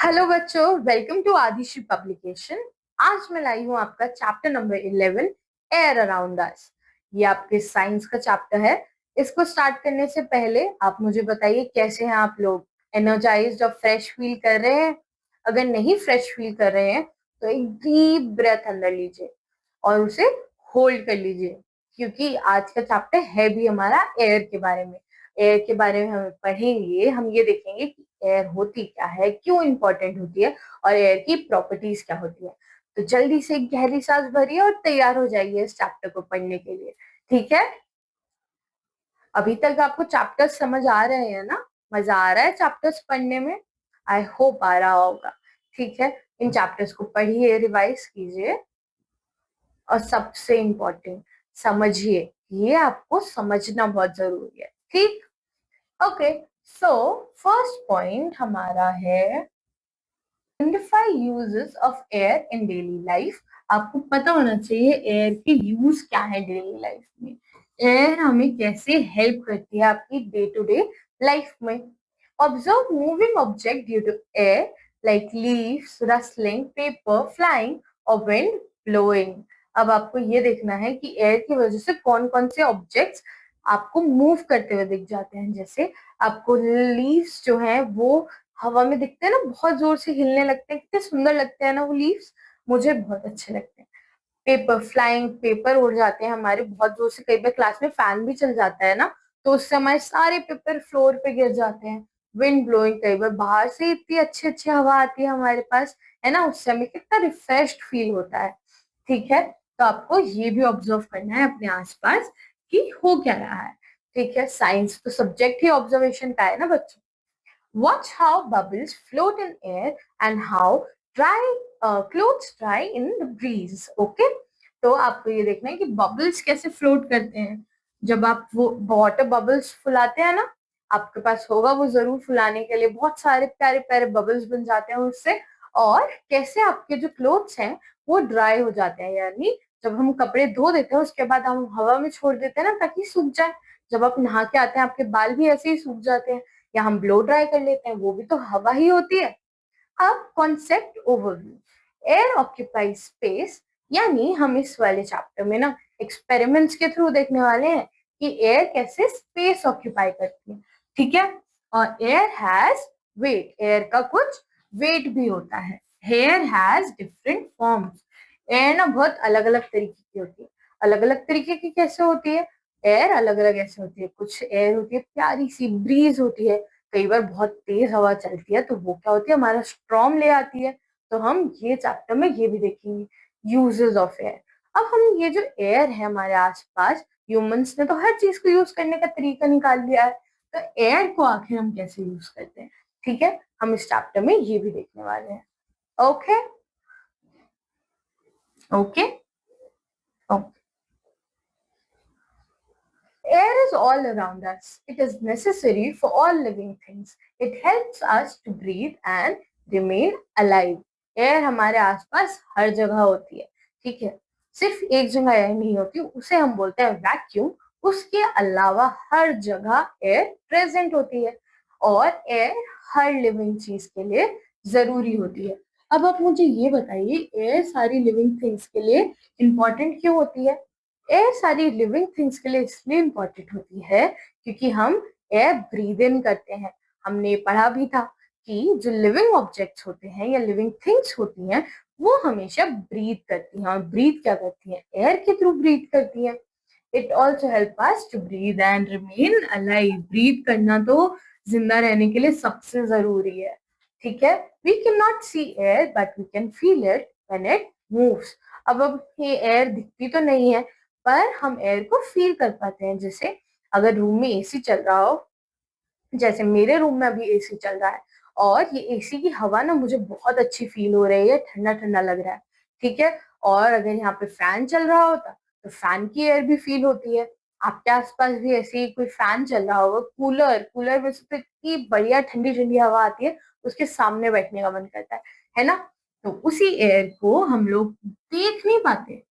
Hello बच्चों, welcome to Adishree publication. आज मैं लाई हूँ आपका chapter number 11, air around us. ये आपके साइंस का चैप्टर है। इसको स्टार्ट करने से पहले आप मुझे बताइए कैसे हैं आप लोग। एनर्जाइज्ड और फ्रेश फील कर रहे हैं? अगर नहीं फ्रेश फील कर रहे हैं तो एक डीप ब्रेथ अंदर लीजिए और उसे होल्ड कर लीजिए, क्योंकि आज का चैप्टर है भी हमारा एयर के बारे में। एयर के बारे में हम पढ़ेंगे, हम ये देखेंगे कि एयर होती क्या है, क्यों इंपॉर्टेंट होती है और एयर की प्रॉपर्टीज क्या होती है। तो जल्दी से एक गहरी सांस भरिए और तैयार हो जाइए इस चैप्टर को पढ़ने के लिए। ठीक है? अभी तक आपको चैप्टर्स समझ आ रहे हैं ना? मजा आ रहा है चैप्टर्स पढ़ने में? आई होप आ रहा होगा। ठीक है, इन चैप्टर्स को पढ़िए, रिवाइज कीजिए और सबसे इम्पोर्टेंट समझिए। ये आपको समझना बहुत जरूरी है। ठीक? ओके, सो फर्स्ट पॉइंट हमारा है identify uses of air in daily life. आपको पता होना चाहिए एयर के यूज क्या है डेली लाइफ में। एयर हमें कैसे हेल्प करती है आपकी डे टू डे लाइफ में। Observe moving object due to air like leaves, rustling, paper flying और विंड ब्लोइंग। अब आपको ये देखना है कि एयर की वजह से कौन कौन से ऑब्जेक्ट्स आपको मूव करते हुए दिख जाते हैं। जैसे आपको लीव्स जो है वो हवा में दिखते हैं ना, बहुत जोर से हिलने लगते हैं, कितने सुंदर लगते हैं ना वो लीव्स। मुझे बहुत अच्छे लगते हैं। पेपर फ्लाइंग, पेपर उड़ जाते हैं हमारे बहुत जोर से। कई बार क्लास में फैन भी चल जाता है ना, तो उससे हमारे सारे पेपर फ्लोर पे गिर जाते हैं। विंड ब्लोइंग, कई बार बाहर से इतनी अच्छी अच्छी हवा आती है हमारे पास, है ना, उससे हमें कितना रिफ्रेश्ड फील होता है। ठीक है, तो आपको ये भी ऑब्जर्व करना है अपने आसपास कि हो क्या रहा है। ठीक है, साइंस तो सब्जेक्ट ही ऑब्जर्वेशन का है ना बच्चों। Watch how bubbles float in air and how clothes dry in the breeze. Okay? तो आपको ये देखना है कि बबल्स कैसे फ्लोट करते हैं। जब आप वो वाटर बबल्स फुलाते हैं ना, आपके पास होगा वो जरूर फुलाने के लिए, बहुत सारे प्यारे प्यारे बबल्स बन जाते हैं उससे। और कैसे आपके जो क्लोथ्स हैं वो ड्राई हो जाते हैं, यानी जब हम कपड़े धो देते हैं उसके बाद हम हवा में छोड़ देते हैं ना ताकि सूख जाए। जब आप नहा के आते हैं आपके बाल भी ऐसे ही सूख जाते हैं, या हम ब्लो ड्राई कर लेते हैं, वो भी तो हवा ही होती है। अब concept overview. Air occupy space, यानी हम इस वाले चैप्टर में ना एक्सपेरिमेंट्स के थ्रू देखने वाले हैं कि एयर कैसे स्पेस ऑक्यूपाई करती है। ठीक है, और एयर हैज वेट, एयर का कुछ वेट भी होता है। Air has different forms. Air ना बहुत अलग अलग तरीके की होती है। अलग अलग तरीके की कैसे होती है? एयर अलग अलग ऐसे होती है। कुछ एयर होती है प्यारी सी ब्रीज होती है, कई बार बहुत तेज हवा चलती है तो वो क्या होती है, हमारा स्ट्रॉम ले आती है। तो हम ये चैप्टर में ये भी देखेंगे, यूजेस ऑफ एयर। अब हम ये जो एयर है हमारे आसपास, ह्यूमंस ने तो हर चीज को यूज करने का तरीका निकाल दिया है, तो एयर को आखिर हम कैसे यूज करते हैं, ठीक है, हम इस चैप्टर में ये भी देखने वाले हैं। Okay okay okay. Air is all around us. It is necessary for all living things. It helps us to breathe and remain alive. Air हमारे आसपास हर जगह होती है। ठीक है, सिर्फ एक जगह एयर नहीं होती, उसे हम बोलते हैं वैक्यूम। उसके अलावा हर जगह एयर प्रेजेंट होती है और एयर हर लिविंग चीज के लिए जरूरी होती है। अब आप मुझे ये बताइए, एयर सारी लिविंग थिंग्स के लिए इंपॉर्टेंट क्यों होती है? एयर सारी लिविंग थिंग्स के लिए इसलिए इम्पोर्टेंट होती है क्योंकि हम एयर ब्रीद इन करते हैं। हमने पढ़ा भी था कि जो लिविंग ऑब्जेक्ट्स होते हैं या लिविंग थिंग्स होती हैं वो हमेशा ब्रीथ करती हैं, और ब्रीथ क्या करती हैं? एयर के थ्रू ब्रीथ करती हैं। It also help us to breathe and remain alive. Breathe करना तो जिंदा रहने के लिए सबसे जरूरी है। ठीक है, we can not see air but we can feel it when it moves. अब ये एयर दिखती तो नहीं है पर हम एयर को फील कर पाते हैं। जैसे अगर रूम में एसी चल रहा हो, जैसे मेरे रूम में अभी एसी चल रहा है और ये एसी की हवा ना मुझे बहुत अच्छी फील हो रही है, ठंडा ठंडा लग रहा है। ठीक है, और अगर यहाँ पे फैन चल रहा होता तो फैन की एयर भी फील होती है। आपके आसपास भी ऐसे ही कोई फैन चल रहा होगा, कूलर, कूलर में से तो इतनी बढ़िया ठंडी ठंडी हवा आती है, उसके सामने बैठने का मन करता है ना। तो उसी एयर को हम लोग देख नहीं पाते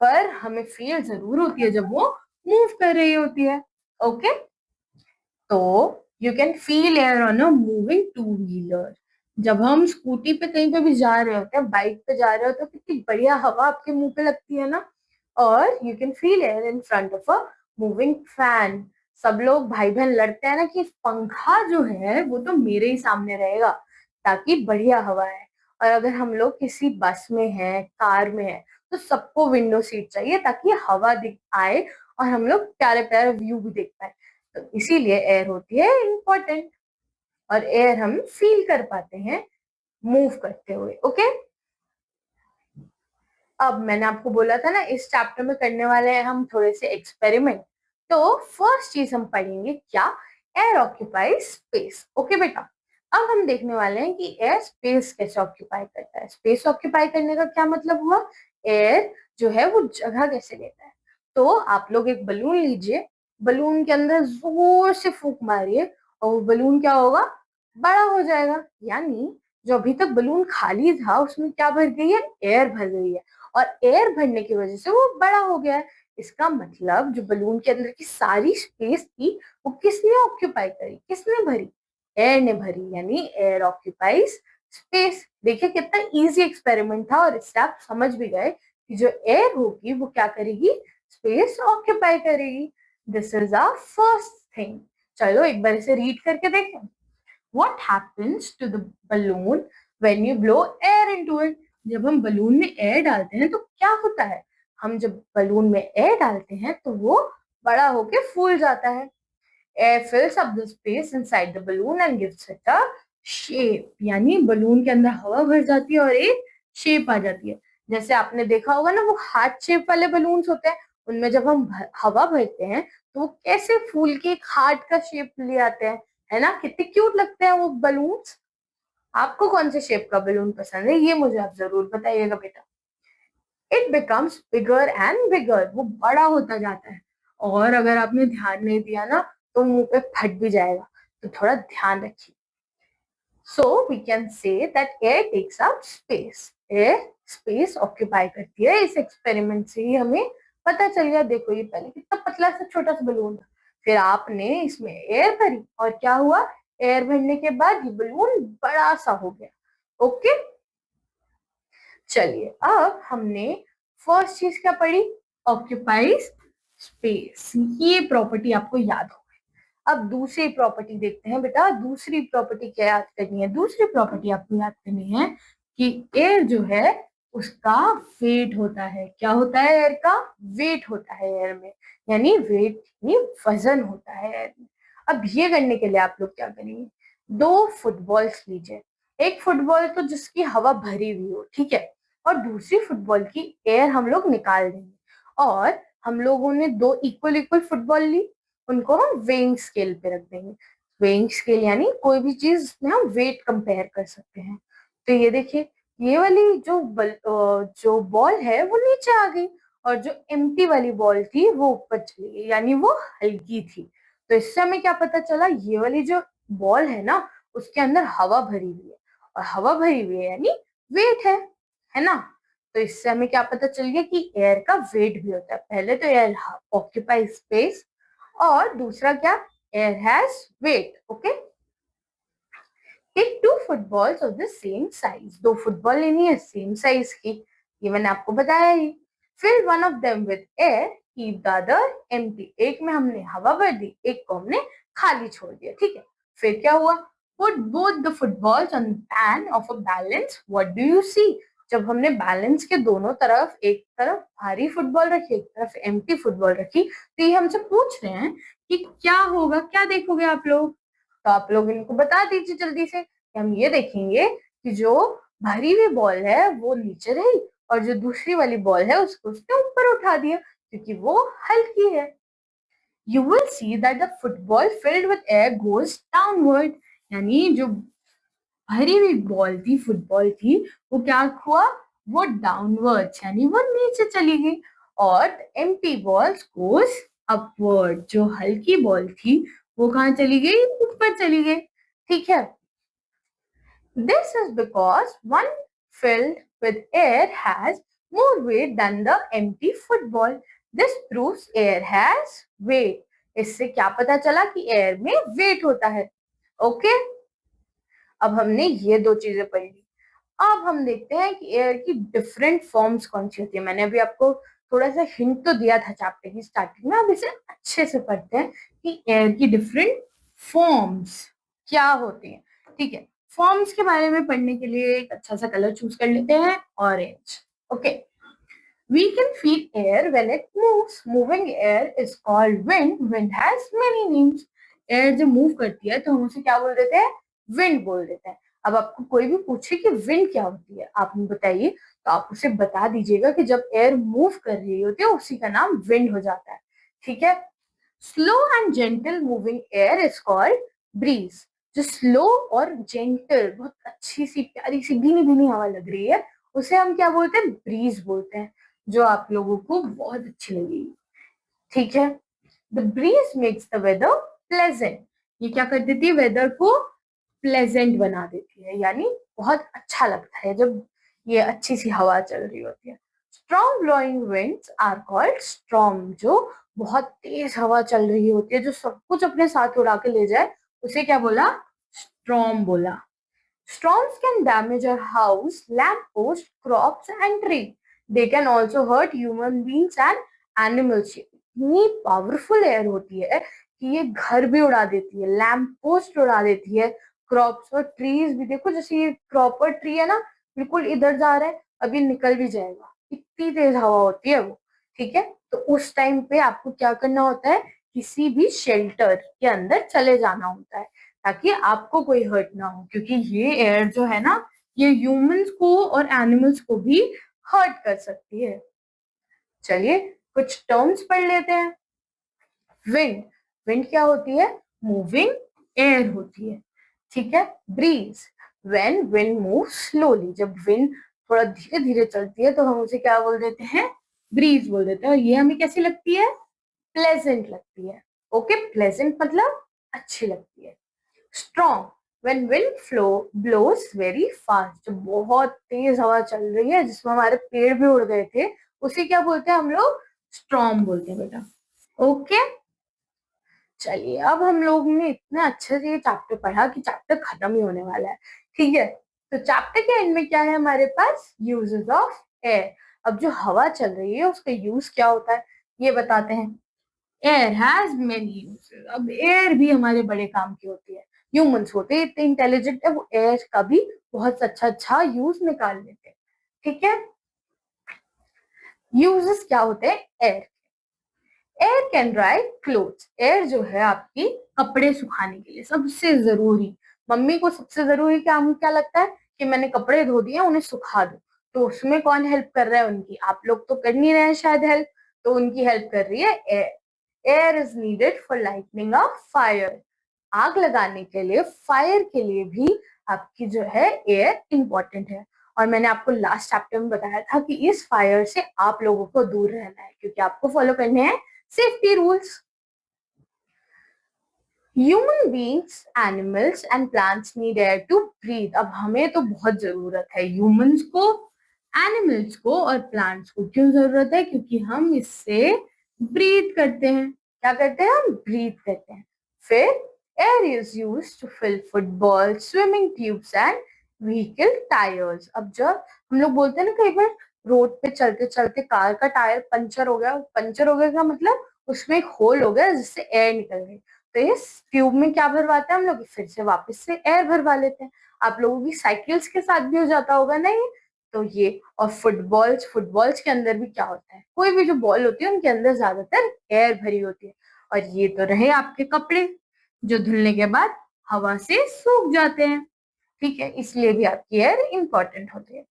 पर हमें फील जरूर होती है जब वो मूव कर रही होती है। ओके, तो you can feel air on a moving two wheeler. जब हम स्कूटी पे कहीं पे भी जा रहे होते हैं, बाइक पे जा रहे होते हैं, कितनी बढ़िया हवा आपके मुंह पे लगती है ना। और you can feel air in front of a moving fan. सब लोग भाई बहन लड़ते हैं ना कि पंखा जो है वो तो मेरे ही सामने रहेगा ताकि बढ़िया हवा है। और अगर हम लोग किसी बस में हैं, कार में हैं, तो सबको विंडो सीट चाहिए ताकि हवा दिख आए और हम लोग प्यारे प्यारे व्यू भी देख पाए। तो इसीलिए एयर होती है इम्पोर्टेंट, और एयर हम फील कर पाते हैं मूव करते हुए। ओके, अब मैंने आपको बोला था ना इस चैप्टर में करने वाले हैं हम थोड़े से एक्सपेरिमेंट। तो फर्स्ट चीज हम पढ़ेंगे क्या, एयर ऑक्यूपाइज स्पेस। ओके बेटा, अब हम देखने वाले हैं कि एयर स्पेस कैसे ऑक्यूपाई करता है। स्पेस ऑक्यूपाई करने का क्या मतलब हुआ, एयर जो है वो जगह कैसे लेता है। तो आप लोग एक बलून लीजिए, बलून के अंदर जोर से फूंक मारिए और वो बलून क्या होगा, बड़ा हो जाएगा। यानी जो अभी तक बलून खाली था उसमें क्या भर गई है, एयर भर गई है, और एयर भरने की वजह से वो बड़ा हो गया है। इसका मतलब जो बलून के अंदर की सारी स्पेस थी वो किसने ऑक्यूपाई करी, किसने भरी, एयर ने भरी। यानी एयर ऑक्यूपाइज स्पेस। देखिए कितना इजी एक्सपेरिमेंट था, और इससे आप समझ भी गए कि जो एयर होगी वो क्या करेगी, स्पेस ऑक्यूपाई करेगी। This is our first thing. चलो एक बार इसे रीड करके देखें। What happens to the balloon when you blow air into it? जब हम बलून में एयर डालते हैं तो क्या होता है, हम जब बलून में एयर डालते हैं तो वो बड़ा होके फूल जाता है। Air फिल्स up the space inside the balloon and gives it a shape. यानी बलून के अंदर हवा भर जाती है और एक शेप आ जाती है। जैसे आपने देखा होगा ना, वो हार्ट शेप वाले बलून्स होते हैं, उनमें जब हम हवा भरते हैं तो वो कैसे फूल के एक हार्ट का शेप ले आते हैं, है ना। कितने क्यूट लगते हैं वो बलून्स। आपको कौन से शेप का बलून पसंद है, ये मुझे आप जरूर बताइएगा बेटा। It becomes bigger and bigger, वो बड़ा होता जाता है। और अगर आपने ध्यान नहीं दिया ना तो मुंह पे फट भी जाएगा, तो थोड़ा ध्यान रखिए। So we can say that air takes up space. Air space occupy करती है। इस एक्सपेरिमेंट से ही हमें पता चल गया। देखो ये पहले कितना पतला सा छोटा सा बलून था, फिर आपने इसमें एयर भरी और क्या हुआ, एयर भरने के बाद ये बलून बड़ा सा हो गया। ओके, चलिए अब हमने फर्स्ट चीज क्या पढ़ी, ऑक्यूपाइज स्पेस। ये प्रॉपर्टी आपको याद हो गई। अब दूसरी प्रॉपर्टी देखते हैं बेटा। दूसरी प्रॉपर्टी क्या याद करनी है, दूसरी प्रॉपर्टी आपको याद करनी है कि एयर जो है उसका वेट होता है। क्या होता है, एयर का वेट होता है एयर में। यानी वेट यानी वजन होता है एयर में। अब ये करने के लिए आप लोग क्या करेंगे, दो फुटबॉल्स लीजिए। एक फुटबॉल तो जिसकी हवा भरी हुई हो, ठीक है, और दूसरी फुटबॉल की एयर हम लोग निकाल देंगे। और हम लोगों ने दो इक्वल इक्वल फुटबॉल ली, उनको हम वेइंग स्केल पे रख देंगे। वेइंग स्केल यानी कोई भी चीज में हम वेट कंपेयर कर सकते हैं। तो ये देखिए, ये वाली जो बॉल है वो नीचे आ गई, और जो एम्प्टी वाली बॉल थी वो ऊपर चली गई, यानी वो हल्की थी। तो इससे हमें क्या पता चला, ये वाली जो बॉल है ना उसके अंदर हवा भरी हुई है, और हवा भरी हुई है यानी वेट है ना। तो इससे हमें क्या पता चल गया कि एयर का वेट भी होता है। पहले तो एयर ऑक्यूपाई स्पेस, और दूसरा क्या, air has weight. Okay, take two footballs of the same size. दो फुटबॉल लेनी है सेम साइज की, ये मैंने आपको बताया ही। Fill one of them with air, keep the other empty. एक में हमने हवा भर दी, एक को हमने खाली छोड़ दिया, ठीक है। फिर क्या हुआ, put both the footballs on pan of a balance, what do you see. जब हमने बैलेंस के दोनों तरफ, एक तरफ भारी फुटबॉल रखी, एक तरफ एम्प्टी फुटबॉल रखी, तो ये हमसे पूछ रहे हैं कि क्या होगा, क्या देखोगे आप लोग। तो आप लोग इनको बता दीजिए जल्दी से। हम ये देखेंगे कि जो भरी हुई बॉल है वो नीचे रही, और जो दूसरी वाली बॉल है उसको उसने ऊपर उठा दिया क्योंकि वो हल्की है। You will see that the football filled with air goes downward. यानी जो भरी हुई बॉल थी, फुटबॉल थी, वो क्या हुआ, वो डाउनवर्ड यानी वो नीचे चली गई, और एम्प्टी बॉल्स गोज अपवर्ड। जो हल्की बॉल थी वो कहाँ चली गई, ऊपर चली गई, ठीक है। This is because one filled with air has more weight than the empty football. This proves air has weight. इससे क्या पता चला कि एयर में वेट होता है। ओके, अब हमने ये दो चीजें पढ़ ली। अब हम देखते हैं कि एयर की डिफरेंट फॉर्म्स कौन सी होती है। मैंने अभी आपको थोड़ा सा हिंट तो दिया था चैप्टर की स्टार्टिंग में, अब इसे अच्छे से पढ़ते हैं कि एयर की डिफरेंट फॉर्म्स क्या होती है। ठीक है, फॉर्म्स के बारे में पढ़ने के लिए एक अच्छा सा कलर चूज कर लेते हैं, orange. Okay, we can feel air when it moves. Moving air is called wind. Wind has many names. Air जब मूव करती है तो हम उसे क्या बोल देते हैं? विंड बोल देते हैं। अब आपको कोई भी पूछे कि विंड क्या होती है, आप बताइए, तो आप उसे बता दीजिएगा कि जब एयर मूव कर रही होती है उसी का नाम विंड हो जाता है। ठीक है, slow and gentle moving air is called breeze. जो स्लो और जेंटल, बहुत अच्छी सी प्यारी सी भीनी भीनी हवा लग रही है, उसे हम क्या बोलते हैं? ब्रीज बोलते हैं, जो आप लोगों को बहुत अच्छी लगेगी। ठीक है, the breeze makes the weather pleasant. ये क्या कर देती है? वेदर को प्लेजेंट बना देती है, यानी बहुत अच्छा लगता है जब ये अच्छी सी हवा चल रही होती है। Strong blowing winds are called storm. जो बहुत तेज हवा चल रही होती है, जो सब कुछ अपने साथ उड़ा के ले जाए, उसे क्या बोला? स्टॉर्म बोला। Storms can damage our house, lamppost, crops, and tree. They can also hurt human beings and animals. इतनी पावरफुल एयर होती है कि ये घर भी उड़ा देती है, लैम्प पोस्ट उड़ा देती है, क्रॉप्स और ट्रीज भी। देखो जैसे ये क्रॉप और ट्री है ना, बिल्कुल इधर जा रहा है, अभी निकल भी जाएगा, इतनी तेज हवा होती है वो। ठीक है, तो उस टाइम पे आपको क्या करना होता है? किसी भी शेल्टर के अंदर चले जाना होता है, ताकि आपको कोई हर्ट ना हो, क्योंकि ये एयर जो है ना, ये ह्यूमंस को और एनिमल्स को भी हर्ट कर सकती है। चलिए कुछ टर्म्स पढ़ लेते हैं। विंड, विंड क्या होती है? मूविंग एयर होती है। ठीक है, breeze, when wind move slowly. जब विंड थोड़ा धीरे धीरे चलती है तो हम उसे क्या बोल देते हैं? ब्रीज बोल देते हैं। और ये हमें कैसी लगती है? प्लेजेंट लगती है। ओके, प्लेजेंट मतलब अच्छी लगती है। Strong, when wind flow blows very fast। जब बहुत तेज हवा चल रही है, जिसमें हमारे पेड़ भी उड़ गए थे, उसे क्या बोलते हैं हम लोग? स्ट्रॉन्ग बोलते हैं बेटा। ओके, चलिए अब हम लोग ने इतने अच्छे से ये चैप्टर पढ़ा कि चैप्टर खत्म ही होने वाला है। ठीक है, तो चैप्टर के एंड में क्या है हमारे पास? Uses of air. अब जो हवा चल रही है उसका यूज क्या होता है ये बताते हैं। Air has many uses. अब एयर भी हमारे बड़े काम की होती है। ह्यूमंस होते हैं इतने इंटेलिजेंट है, वो एयर का भी बहुत अच्छा अच्छा यूज निकाल लेते हैं। ठीक है, यूजेस क्या होते हैं air? Air can dry clothes. Air जो है आपकी कपड़े सुखाने के लिए सबसे जरूरी, मम्मी को सबसे जरूरी काम क्या लगता है? कि मैंने कपड़े धो दिए, उन्हें सुखा दो। तो उसमें कौन हेल्प कर रहा है उनकी? आप लोग तो कर नहीं रहे हैं शायद हेल्प, तो उनकी हेल्प कर रही है air. Air is needed for lightning a fire. आग लगाने के लिए, फायर के लिए भी आपकी जो है एयर इंपॉर्टेंट है। और मैंने आपको लास्ट चैप्टर में बताया था कि इस फायर से आप लोगों को दूर रहना है, क्योंकि आपको फॉलो करने हैं safety rules. Human beings, animals and plants need air to breathe. अब हमें तो बहुत जरूरत है, ह्यूमंस को, एनिमल्स को और प्लांट्स को। क्यों जरूरत है? क्योंकि हम इससे ब्रीथ करते हैं। क्या करते हैं? हम ब्रीथ करते हैं। फिर air is used to fill football, swimming tubes and vehicle tyres. अब जब हम लोग बोलते हैं ना, कई बार रोड पे चलते चलते कार का टायर पंचर हो गया, पंचर हो गया का मतलब उसमें एक होल हो गया जिससे एयर निकल गई, तो इस ट्यूब में क्या भरवाते हैं हम लोग? फिर से वापस से एयर भरवा लेते हैं। आप लोगों की साइकिल्स के साथ भी हो जाता होगा नहीं? तो ये, और फुटबॉल्स, फुटबॉल्स के अंदर भी क्या होता है? कोई भी जो बॉल होती है उनके अंदर ज्यादातर एयर भरी होती है। और ये तो रहे आपके कपड़े, जो धुलने के बाद हवा से सूख जाते हैं। ठीक है, इसलिए भी आपकी एयर इंपॉर्टेंट होती है।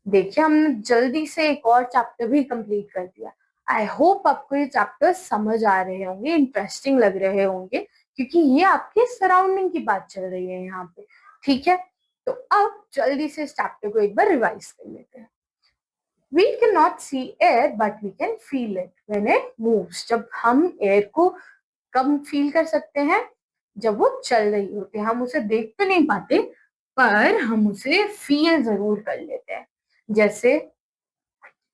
देखिए हमने जल्दी से एक और चैप्टर भी कंप्लीट कर दिया। आई होप आपको ये चैप्टर समझ आ रहे होंगे, इंटरेस्टिंग लग रहे होंगे, क्योंकि ये आपके सराउंडिंग की बात चल रही है यहाँ पे। ठीक है, तो अब जल्दी से इस चैप्टर को एक बार रिवाइज कर लेते हैं। We cannot see air but we can feel it when it moves। जब हम एयर को कम फील कर सकते हैं? जब वो चल रही होती है। हम उसे देख तो नहीं पाते, पर हम उसे फील जरूर कर लेते हैं। जैसे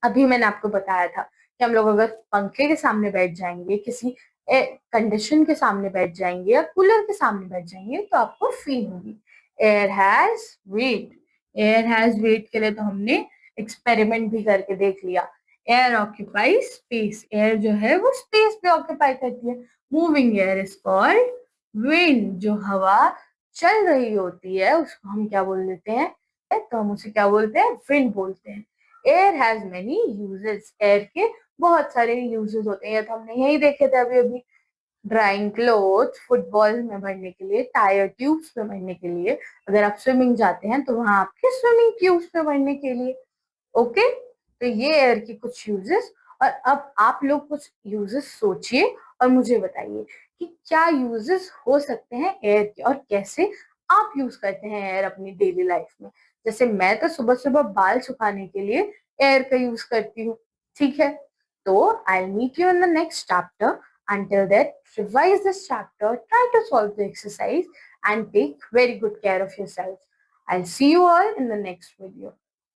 अभी मैंने आपको बताया था कि हम लोग अगर पंखे के सामने बैठ जाएंगे, किसी कंडीशन के सामने बैठ जाएंगे या कूलर के सामने बैठ जाएंगे, तो आपको फील होगी। Air has weight, air has weight के लिए तो हमने एक्सपेरिमेंट भी करके देख लिया। एयर ऑक्यूपाइज स्पेस, एयर जो है वो स्पेस पे ऑक्यूपाई करती है। Moving air is called wind, जो हवा चल रही होती है उसको हम क्या बोल देते हैं, तो हम उसे क्या बोलते हैं, विंड बोलते हैं। Air has many uses, air के बहुत सारे यूजेस होते हैं, ये तो हमने यही देखे थे अभी अभी। ड्राइंग क्लोथ, फुटबॉल में भरने के लिए, टायर ट्यूब्स में भरने के लिए, अगर आप स्विमिंग जाते हैं तो वहां आपके स्विमिंग ट्यूब्स में भरने के लिए। ओके, तो ये एयर की कुछ यूजेस। और अब आप लोग कुछ यूजेस सोचिए और मुझे बताइए कि क्या यूजेस हो सकते हैं एयर के और कैसे आप यूज करते हैं एयर अपनी डेली लाइफ में। जैसे मैं तो सुबह सुबह बाल सुखाने के लिए एयर का यूज करती हूँ, ठीक है। तो I meet you in the next chapter. Until that, revise this chapter, try to solve the exercise, and take very good care of yourself. I'll see you all in the next video.